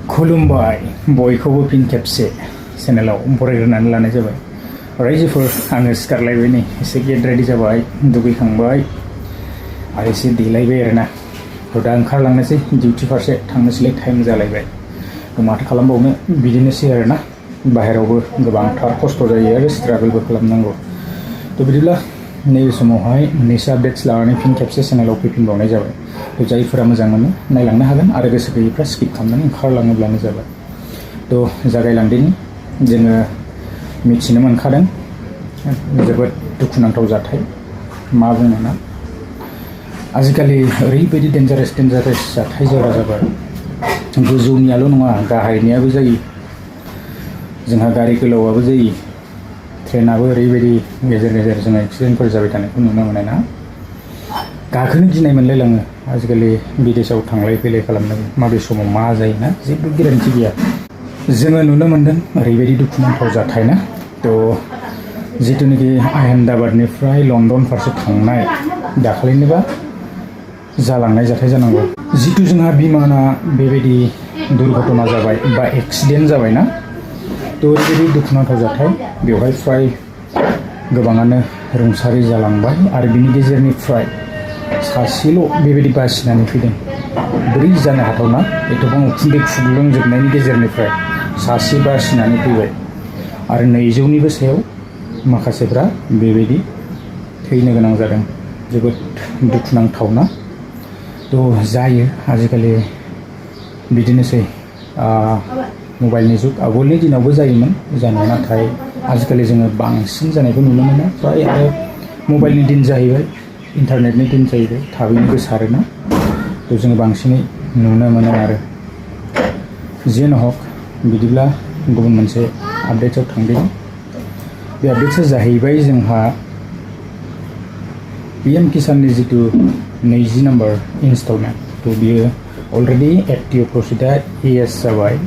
खुलुमबाय बयखौबो फिन खेबसे चेनेलाव बरायग्रोनानै लानाय जाबाय। रायजोफोर आङो सिखारलायबाय नै एसे गेट रेडि जाबाय, दुगैखांबाय आरो एसे देलायबाय आरोना। दा ओंखारलांनोसै डिउटि फारसे थांनोसैलाय टाइम जालायबाय। माथो खालामबावनो बिदिनोसै आरोना। बाहेरावबो गोबांथार खस्थ' जायो आरो स्ट्रागलबो खालामनांगौ। बिदिब्ला नैबे समावहाय मोननैसो आपडेट्स लानानै फिन खेबसे चेनेलाव फैफिनबावनाय जाबाय। जायफोरा मोजां मोनो नायलांनो हागोन आरो गोसो गैयैफ्रा स्किप खालामनानै ओंखारलाङोब्लानो जाबाय। जागायलांदिनि जोङो मिथिनो मोनखादों जोबोद दुखुनांथाव जाथाय, मा बुंनो ना। आजिखालि ओरैबायदि डेन्जारेस जाथाय जरा जाबाय। गोजौनियाल' नङा, गाहायनियाबो जायो। जोंहा गारि गोलावाबो जायो। ट्रेनाबो ओरैबायदि गेजेर गेजेर जोङो एक्सिडेन्टफोर जाबाय थानायखौ नुनो मोनो ना। गाखोनो गिनाय मोनलायलाङो आजिखालि बिदेशआव थांलाय फैलाय खालामनो। माबे समाव मा जायोना जेबो गेरेन्टि गैया। जोङो नुनो मोनदों ओरैबायदि दुखुनांथाव जाथाय ना। जिथुनाखि आहमेदाबादनिफ्राय लन्दन फारसे थांनाय दाखालिनोबा जालांनाय जाथाय जानांगौ। जितु जोंहा बिमाना बेबायदि दुर्घटना जाबाय बा एक्सिडेन्ट जाबाय ना। ओरैबायदि दुखुनांथाव जाथाय, बेवहाय फ्राय गोबाङानो रुंसारि जालांबाय आरो बिनि गेजेरनिफ्राय सासेल' बेबायदि बासिनानै फैदों। बोरै जानो हाथावना एथबां उखुन्दै खुग्लुंजोबनायनि गेजेरनिफ्राय सासे बासिनानै फैबाय आरो 200निबो सायाव माखासेफ्रा बेबायदि थैनो गोनां जादों। जोबोद दुखुनांथावना। जायो आजिखालि बिदिनोसै। मबाइलनि जुग, आवगोलनि दिनावबो जायोमोन जानाया, नाथाय आजिखालि जोङो बांसिन जानायखौ नुनो मोनो। फ्राय आरो मबाइलनि दिन जाहैबाय, इन्टारनेटनि दिन जाहैबाय, थाबैनो गोसारोना। जोङो बांसिनै नुनो मोनो आरो। जियानो हक, बिदिब्ला गुबुन मोनसे आपडेट्सआव थांदिनि। बे आपडेट्सआ जाहैबाय जोंहा PM किसाननि जितु 20 नम्बर इनस्टलमेन्ट, बियो अलरेडि FTO प्रसिडा येस जाबाय।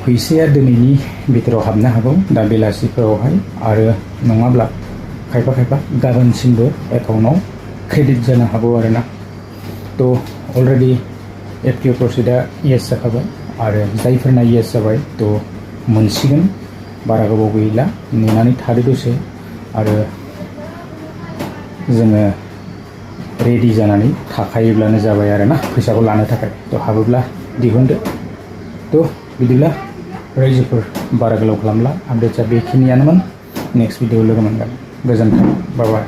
फैसाया दिनैनि बिथोराव हाबनो हागौ, दा बेलासिफोरावहाय, आरो नङाब्ला खायफा गाबोनसिमबो एकाउन्टआव क्रेडिट जानो हागौ आरोना। अलरेडि FTO प्रसिडा येस जाखाबाय आरो जायफोरना येस जाबाय मोनसिगोन। बारा गोबाव गैला, नेनानै थादो दसे आरो जोङो रेडि जानानै थाखायोब्लानो जाबाय आरोना फैसाखौ लानो थाखाय। हाबोब्ला दिहुनदो। बिदिब्ला रायजोफोर बारा गोलाव खालामला, आपडेट्सआ बेखिनियानोमोन। नेक्स्ट भिडिअ लोगो मोनगोन। गोजोन्थों, बाय बाय।